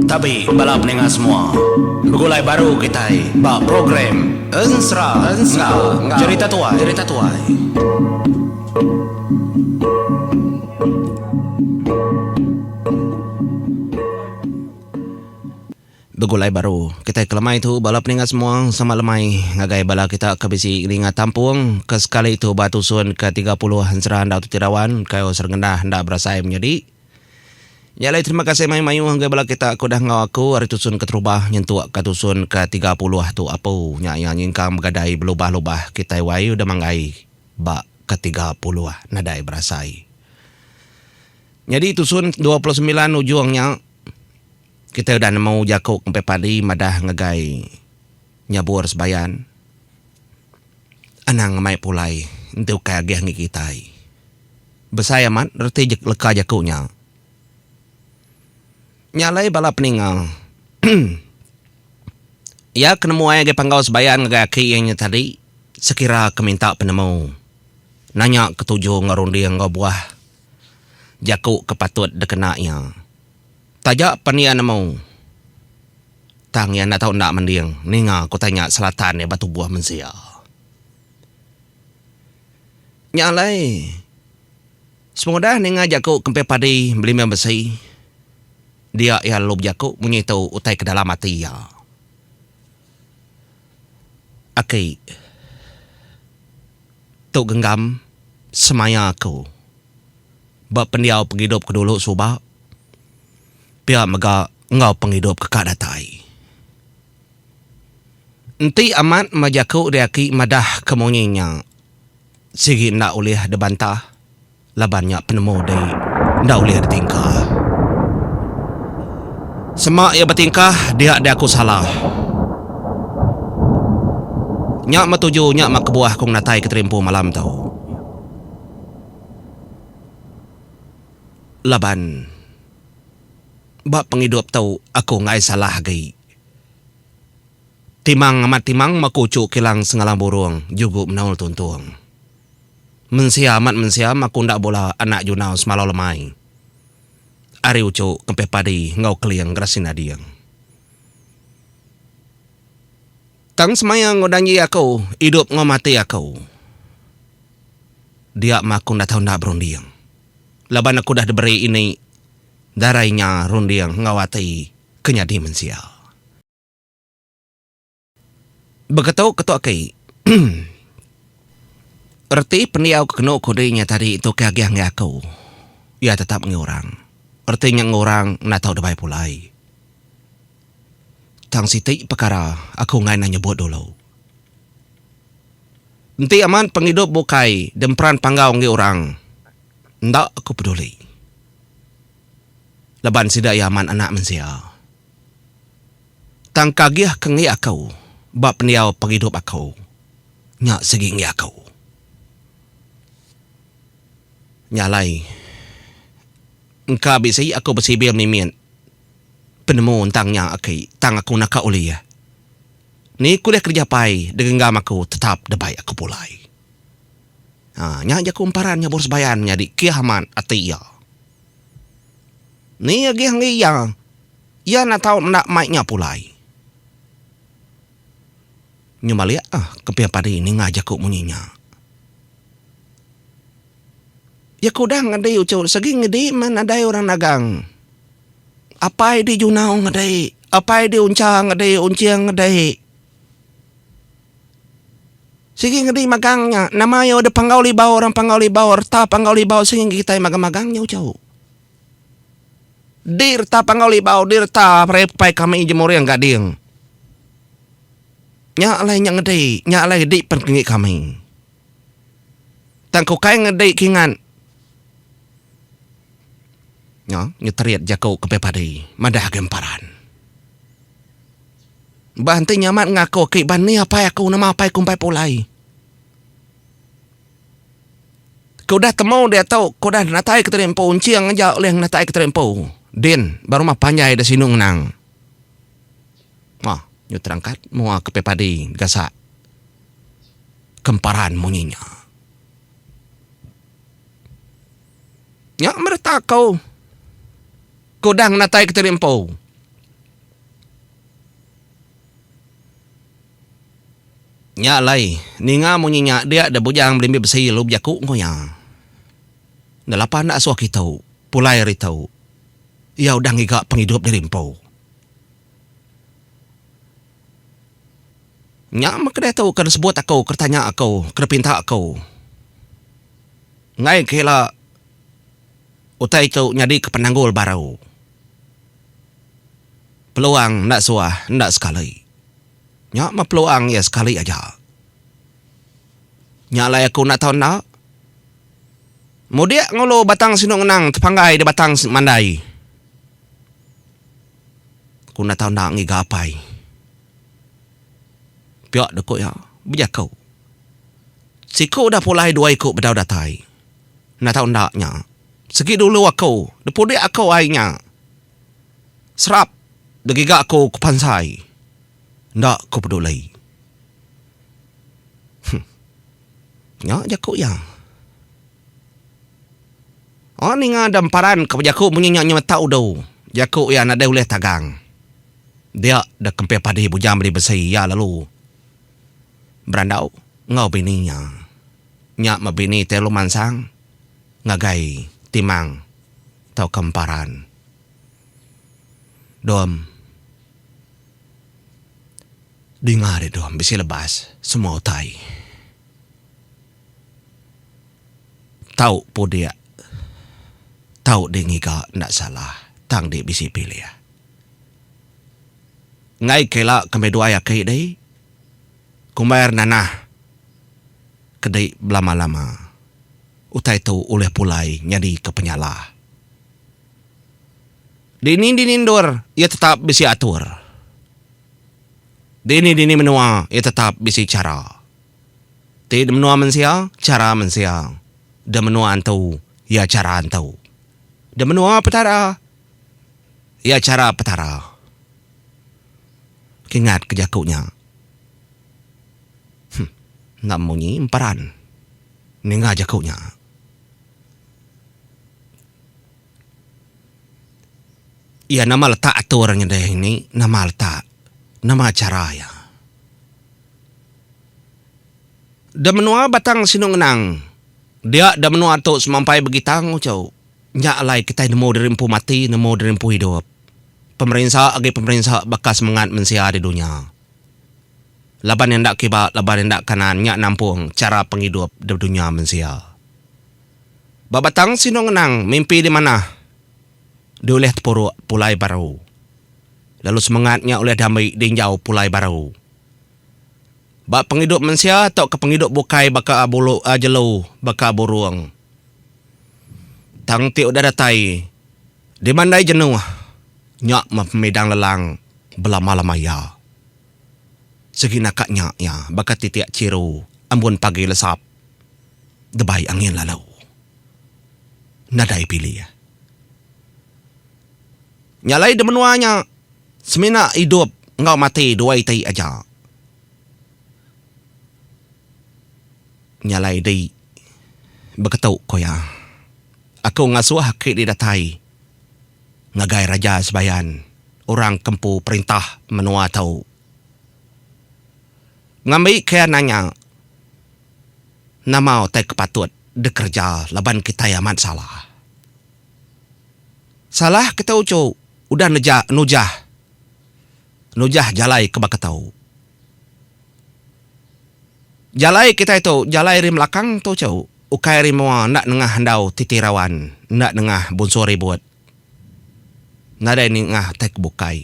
Tapi balap ninga semua begulai baru kita program Ensra cerita tuai. Begulai baru kita kelemai tu balap ninga semua sama lemai ngagai bala kita kabisi linga tampung ke sekali itu batu sun ke 30 Ensra Handau Tirawan kayo sergendah ndak berasai menjadi. Nyalai terima kasih mayu-mayu hangga bala kita aku dah ngau aku hari tusun keterubah nyentuak katusun ke 30 tu apa nya nyingkang megadai berubah-ubah kita wayu udah manggai ba ke 30 nadai berasai. Jadi tusun 29 ujungnya kita udah mau jakuk sampai padi madah ngegai nyabur sebayan. Anang mai pulai untuk kagih ngi kita. Besaya mat reti leka jakuknya. Nyalai bala peningal. Ya kenemu ay panggau sebayan ngagaki yang tadi sekira keminta penemu. Nanya ketujuh ngarundi yang buah. Jaku kepatut dekenaknya. Tajak panian mau. Tang yang nak tahu nak mendiang. Ninga aku tanya selatan ya batu buah mensia. Nyalai. Semoga ninga jaku kempe padi beli membesi. Dia ya lob jaku menyitu utai ke dalam hati ya. Aki. Tuk genggam semaya aku. Bak pendiau penghidup kedulu subak. Pihak mega ngau penghidup kekak datai. Enti amat majaku diaki madah kemonyinya. Sigi ndak ulih debantah. Labannya penemu dari ndak ulih ditingkah. Semak ia bertingkah, dia aku salah. Nyak matuju, nyak mak kebuah kong natai keterimpu malam tau. Laban. Bak penghidup tau, aku ngai salah gai. Timang amat timang makucu kilang sengalang burung, juga menaul tuntung. Mensia amat mensia, aku ndak bola anak junau semalau lemai. Ari ucu kempe padi ngau keliang grasina diang. Tang semayang ngodangi aku, hidup ngomati aku. Dia maku ndak tahu ndak berundiang. Laban aku dah diberi ini, darainya rundiang ngawati kenyadi mensia. Begitu ketua kai. Erti peniau keno kodenya tadi itu keagiang aku. Ia tetap ngurang. Artinya ngorang na tahu dabai pulai. Tang siti perkara aku ngai na nyebut dulu. Nanti aman penghidup bukai dempran panggau ngi orang. Ndak aku peduli. Leban sida aman anak mensia. Tang kagiah kengi aku. Bab peniau penghidup aku. Nyak segi ngi aku. Nyalai. Engkau bisa aku bersibir mimin. Penemu tangnya aki, tang aku nak uli ya. Ni kuliah kerja pai, dengan aku tetap debai aku pulai. Nya aku umparan nyabur sebayan nyadi kiaman ati ya. Ni agi hangi ya. Ya nak tahu nak maiknya pulai. Nyumalia kepia padi ni ngajak ku munyinya. Ya kudang ngadai ucul segi ngedi man adai orang nagang. Apa di junau ngadai, apa di uncang ngadai, unciang ngadai. Segi ngedi magangnya, nama yo de panggau libau orang panggau libau, ta panggau libau segi kita magang-magangnya ucul. Dir ta panggau libau, dir ta prepai kami jemur yang gading. Nya alai nya ngedai, nya alai di pengengi kami. Tangko kai ngedai kingan. Nya nyeteriat jakau ke pepadi, madah gemparan. Bantai nyamat ngako ki ban ni apa aku nama apa kumpai pulai. Kau dah temu dia tahu, kau dah natai keterempo unciang aja oleh natai keterempo. Din baru mah panjai dah sinung nang. Nyu terangkat mua ke pepadi gasak. Kemparan munyinya. Nya merta kau. Kodang natai keterimpo. Nya lai, ninga mo niya dia da bujang blimbi besi lub jaku ngoya. Nalapan na aswa kitau, pulay ritau. Yaw dang iga panghidup ni rimpo. Nya makada tau kada sebut ako, kertanya ako, kada pinta ako. Ngai kela utai tu nyadi ke penanggul barau. Peluang nak suah, nak sekali. Nya ma peluang ya sekali aja. Nya lai aku nak tahu nak. Mudia ngolo batang sinong nang tepanggai de batang mandai. Aku nak tahu nak ngigapai. Piak dekuk ya, bijak kau. Si kau dah pulai dua ikut bedau datai. Nak tahu naknya. Segi dulu aku, depudik aku ainya. Serap, degiga aku kepansai. Ndak ku peduli. Ya, jaku ya. Oh, ni nga damparan ke jaku menyenyak tahu do. Jaku ya nak boleh tagang. Dia dah kempe padi bujam beli besi ya lalu. Berandau ngau bininya. Nyak ma bini telu mansang. Ngagai timang tau kemparan. Dom. Dengar itu, bisa lepas semua utai. Tahu pun dia. Tahu dia ngiga nak salah. Tang dia bisa pilih ya. Ngai kela kami dua ya kaya day. Kumayar nanah. Kedai belama-lama. Utai tu oleh pulai nyadi ke penyala. Dinin-dinindur, ia tetap bisa atur. Dini menua, ia tetap bisa cara. Tidak menua mensia, cara mensia. Dan menua antau, ia cara antau. Dan menua petara, ia cara petara. Kingat kejakunya. Nak munyi emparan. Ninga jakunya. Ia nama letak aturnya dah ini, nama letak. Nama cara ya. Da menua batang sinong nang. Dia da menua tu semampai begitang ucau. Nya alai kita nemo derimpu mati, nemo derimpu hidup. Pemerintah agi pemerintah bakas mengat mensia di dunia. Laban yang dak kiba, laban yang dak kanan nya nampung cara penghidup di dunia mensia. Babatang sinong nang mimpi di mana? Dioleh tepuruk pulai baru. Lalu semangatnya oleh damai dinjau pulai baru. Bak penghidup manusia atau ke penghidup bukai baka bulu ajelo baka burung. Tang ti udah datai. Di mandai jenuh. Nyak memedang lelang belama-lamaya. Segi nakaknya ya baka titiak ciru ambun pagi lesap. Debai angin lalu. Nadai pilih ya. Nyalai demenuanya. Semina hidup ngau mati dua itai aja. Nyalai di berketuk ko ya. Aku ngasuh hakik di datai. Ngagai raja sebayan. Orang kempu perintah menua tahu. Ngambil kaya nanya. Namau tai kepatut dekerja laban kita amat salah. Salah kita ucu. Udah nujah. Nujah jalai kebaka tahu. Jalai kita itu, jalai rim lakang tu cau. Ukai rim wa nak nengah handau titirawan, nak nengah bonsor ribut. Nada nengah tek bukai.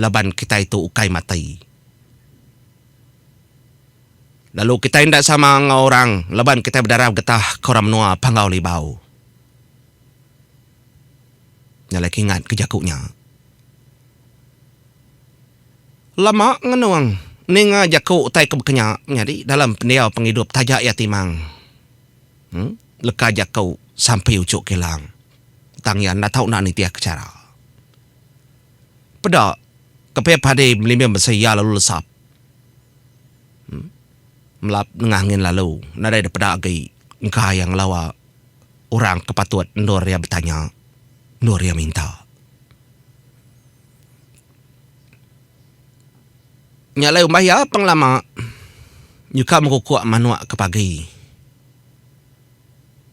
Laban kita itu ukai mati. Lalu kita indak sama ngau orang, laban kita berdarah getah koram nua pangau libau. Nyalai kingat kejakunya. Lama ngenuang ninga jaku utai kebekenya nyadi dalam pendiau penghidup tajak yatimang. Leka jaku sampai ucuk kilang. Tangyan dah tahu nak ni tiak cara. Pedak kepe pade melimim bersaya lalu lesap. Melap nengah angin lalu nadai da pedak gai engkah yang lawa orang kepatut Nur ya bertanya, Nur ya minta. Nyalai umbaya penglama, nyuka mengkukuak manuak ke pagi.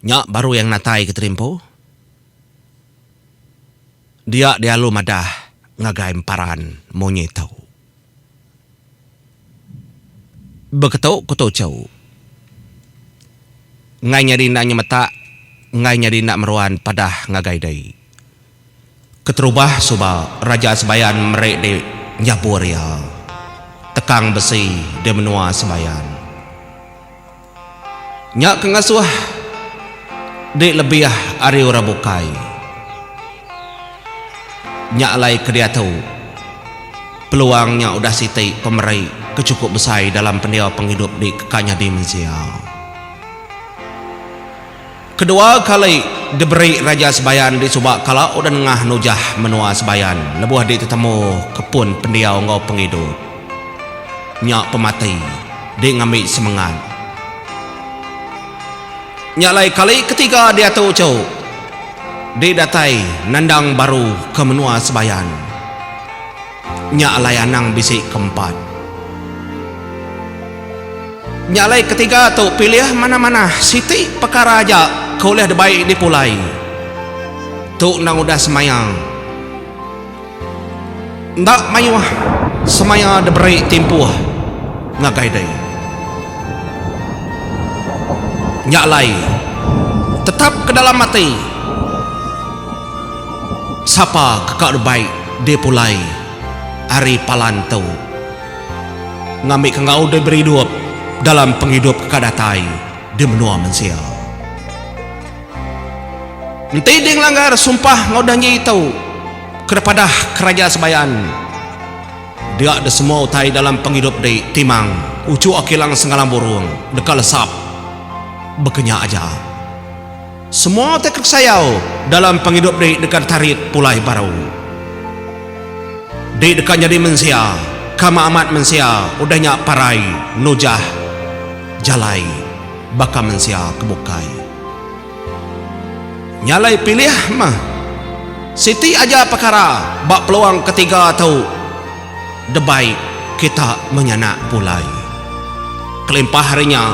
Nyak baru yang natai keterimpo. Dia lu madah ngagai emparan monyet tau. Beketuk kutu cau. Ngai nyari nak nyemeta, ngai nyari nak meruan padah ngagai day. Keterubah suba raja sebayan merek de nyabur ya. Tekang besi de menua sebayan. Nyak kengasuh de lebih ari ora bukai. Nyak lai ke dia tahu peluangnya udah siti pemerai kecukup besar dalam pendia penghidup di kekanya dimensia. Kedua kali diberi raja sebayan di subak kala udah ngah nujah menua sebayan lebuh di tetemu kepun pendia ngau penghidup. Nyak pemati di ngambil semangat. Nyak lai kali ketiga dia tahu cau di datai nandang baru ke menua sebayan. Nyak layanang bisik keempat. Nyak lai ketiga tu pilih mana-mana siti perkara aja kau lihat baik dipulai. Tu nang udah semayang. Ndak mayuah semaya diberi timpuh ngagai day. Nyak lai tetap ke dalam mati. Siapa kekak baik dia pulai ari palan tau. Ngambil kengau dia beri hidup dalam penghidup kekadatai di menua mensia. Nanti dia ngelanggar sumpah ngau danji tau kepada kerajaan sebayan. Dia ada semua utai dalam penghidup di timang ucu akilang senggalang burung dekal lesap bekenya aja. Semua teknik sayau dalam penghidup di dekat tarit pulai baru. Di dekatnya di mensia, kama amat mensia, udahnya parai, nujah, jalai, baka mensia kebukai. Nyalai pilih mah, siti aja perkara, bak peluang ketiga tahu, debai kita menyanak pulai. Kelimpah harinya,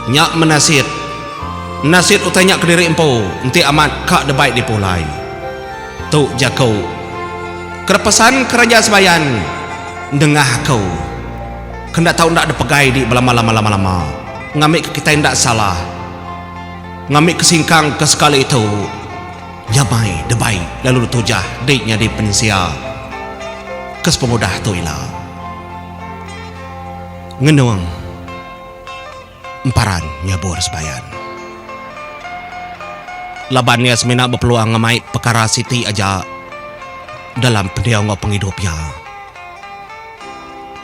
nyak menasit. Nasid utanya ke diri empu nanti amat kak debaik dipulai. Tu jakau kerepesan kerajaan sebayan dengah kau kena tahu ndak ada pegai di lama-lama ngambil ke kita ndak salah ngambil kesingkang ke sekali itu nyamai debaik lalu tujah diknya di pensia kes pemudah tu ila ngenuang emparan nyabur sebayan. Labannya semena berpeluang ngamai perkara siti aja dalam pendiang penghidupnya.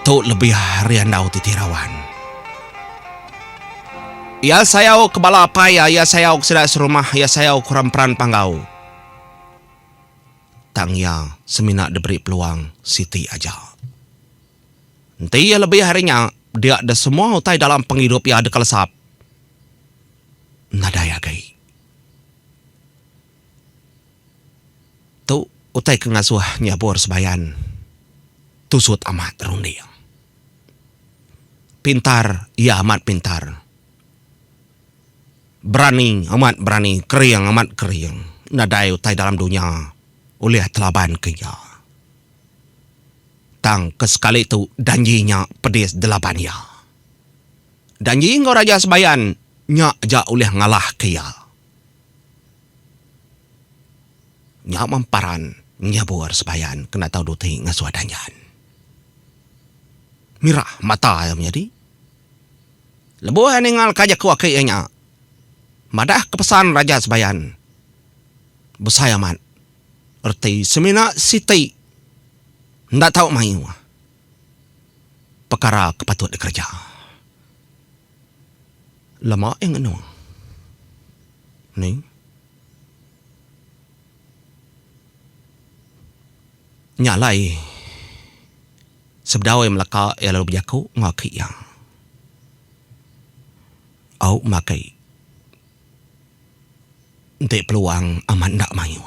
Tu lebih harian dau titirawan. Ya saya kebala apa ya saya sedak serumah ya saya kurang peran panggau. Tangya semena diberi peluang siti aja. Nanti ya lebih harinya dia ada semua utai dalam penghidup ya ada kelesap. Nadaya gai. Tu utai kengasuh nyabur sebayan tusut amat rundi. Pintar ia amat pintar, berani amat berani, keriang amat keriang. Nadai utai dalam dunia oleh telaban kaya tang kesekali tu danjinya pedis delapan ya. Danji ngau raja sebayan nyak ja oleh ngalah kaya. Nyak memparan nyabur sebayan kena tahu duti ngasuh danjan. Mirah mata yang menjadi. Lebuh ningal kajak kuak kayaknya. Madah kepesan raja sebayan. Besayaman. Erti semina siti. Ndak tahu mayu. Perkara kepatut dikerja. Lama yang anu. Ni. Nyalai sebdawai melaka ya lalu berjaku ngaki yang au makai Ente peluang amat ndak mayu.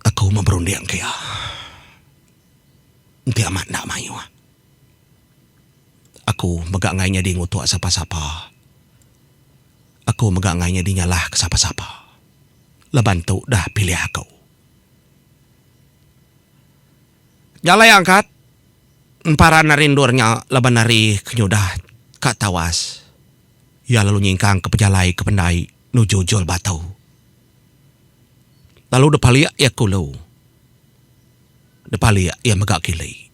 Aku memberundiang kaya. Ente amat ndak mayu. Aku megak ngainya di ngutuk siapa-siapa. Aku megak ngainya di nyalah ke siapa-siapa. Leban tu dah pilih aku. Nyala yang angkat. Para narindurnya leban nari kenyudah kak tawas. Ia lalu nyingkang ke pejalai ke pendai nuju jol batu. Lalu depaliak ia kulu. Depaliak ia megak kili.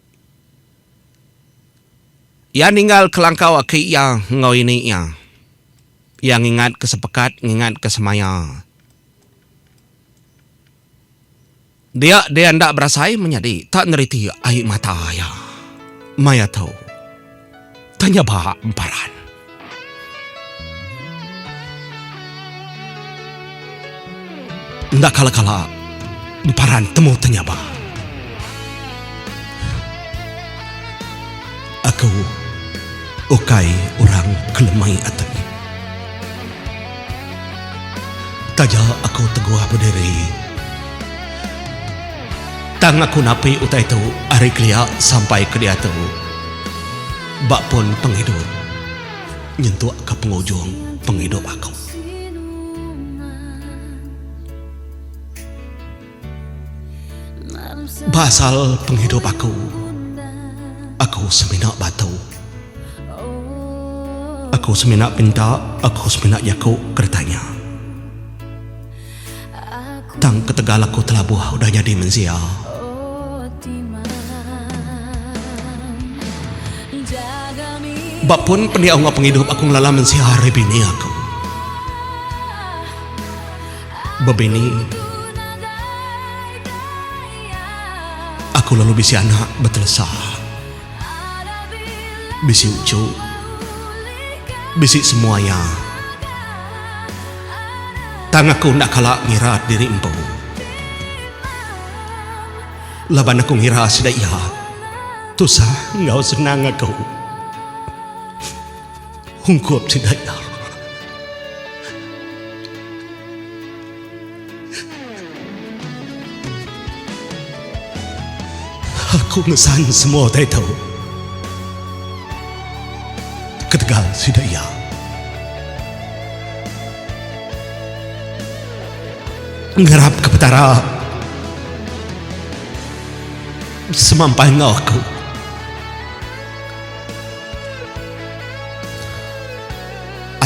Ia ninggal kelangkau aki yang ngau ini ia. Ia ngingat kesepekat, ngingat kesemaya. Dia ndak berasai menjadi tak neriti air mata ya. Maya tahu. Tanya bah emparan. Ndak kala-kala emparan temu tanya bah. Aku ukai orang kelemai atau taja aku teguh berdiri. Tang aku napi utai tu ari kelia sampai ke dia tu. Bak pun penghidup nyentuh ke pengujung penghidup aku. Basal penghidup aku seminak batu. Aku seminak pinta, aku seminak yaku kertanya. Tang ketegal aku telabuh udah jadi mensia. Bak pun pendia ongga penghidup aku ngelala mensia hari bini aku. Bebini aku lalu bisi anak betelesah. Bisi ucu, bisi semuanya. Tang aku nak kalah ngira diri empu. Laban aku ngira sudah iya. Tusah ngau senang aku. Hungkup sudah iya. Aku ngesan semua tahu. Ketegal sudah iya. Ngerap ke petara semampai ngau aku.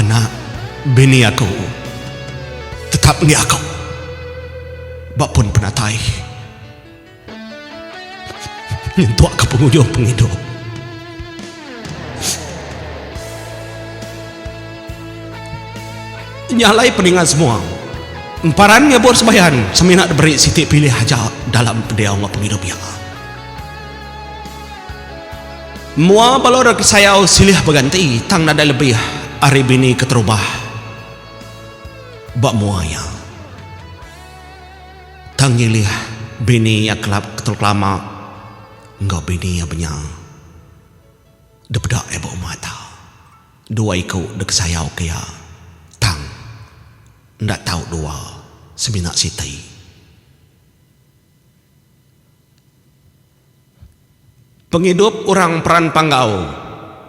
Anak bini aku tetap ngi aku. Bak pun penatai nyentuh ke penghujung penghidup. Nyalai peningan semua. Emparan ngebor sembayan seminak diberi siti pilih aja dalam pedia ngap penghidup ya. Mua balor kesayau silih berganti tang nada lebih hari bini keterubah. Bak mua ya. Tang nyilih bini ya kelap keterlama. Engkau bini ya benyang. Depedak ebo mata. Dua ikut dek sayau kaya. Ndak tahu dua seminak siti. Penghidup orang peran panggau.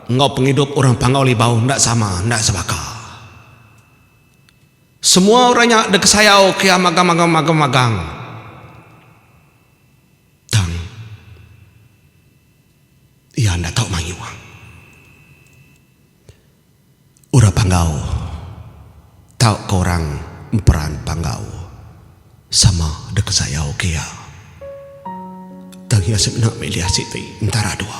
Engkau penghidup orang panggau libau ndak sama, ndak sebaka. Semua orangnya dek sayau kaya magang. Tang. Ia ndak tahu mayu. Ura panggau. Tahu korang peran panggau sama dek saya oke ya. Tagi asap nak melihat siti antara dua.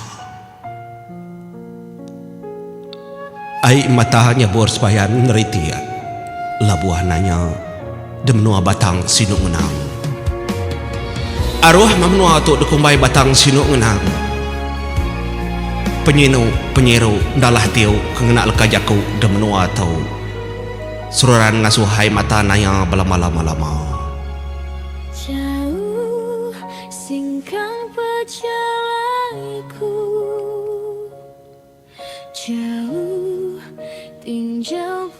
Ai matanya bor sepayan neriti ya. Labuah nanya demenua batang sinuk ngenang. Arwah mamnua tu dekumbai batang sinuk ngenang. Penyeru dalah tiu kengena lekajaku demenua tau. Sururan ngasuhai mata naya belama-lama-lama. Jauh singkang pejalaiku, jauh tinjau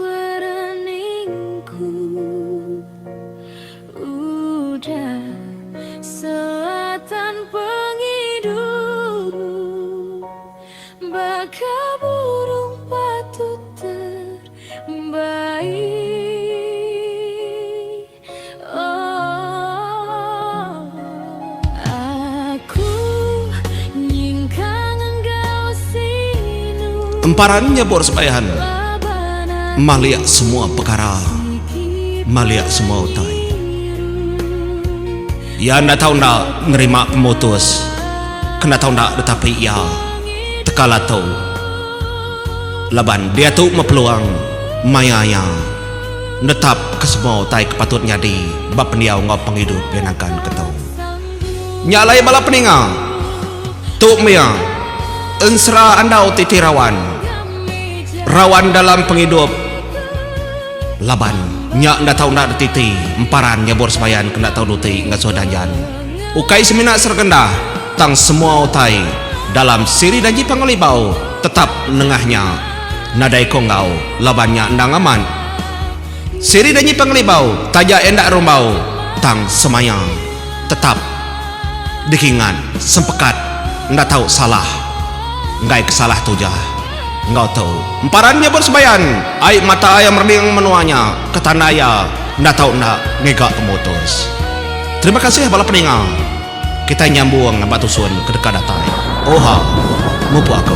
Emparannya borsebayan maliak semua perkara, maliak semua utai. Ya ndak tahu ndak nerima pemutus, kena tahu ndak tetapi ya tekala tahu. Laban dia tu mepeluang mayanya netap ke semua utai kepatutnya di bab pendiau ngau penghidup benakan ketau. Nyalai bala peninga tu mia ensra andau titi rawan dalam penghidup. Laban nyak ndak tahu ndak titi emparan nya borsebayan kena tahu nuti ngaso danjan ukai semina sergendah tang semua utai dalam siri danji pangalibau tetap nengahnya nadai konggau labannya ndang aman siri danji pangalibau taja endak rumbau tang semaya tetap dikingan sempekat ndak tahu salah ngai kesalah tujah engkau tahu emparannya borsebayan air mata ayam merding menuanya ketanaya ndak tahu ndak ngegak pemutus. Terima kasih bala peninga kita nyambung batusun ke dekat datai oha mupu aku.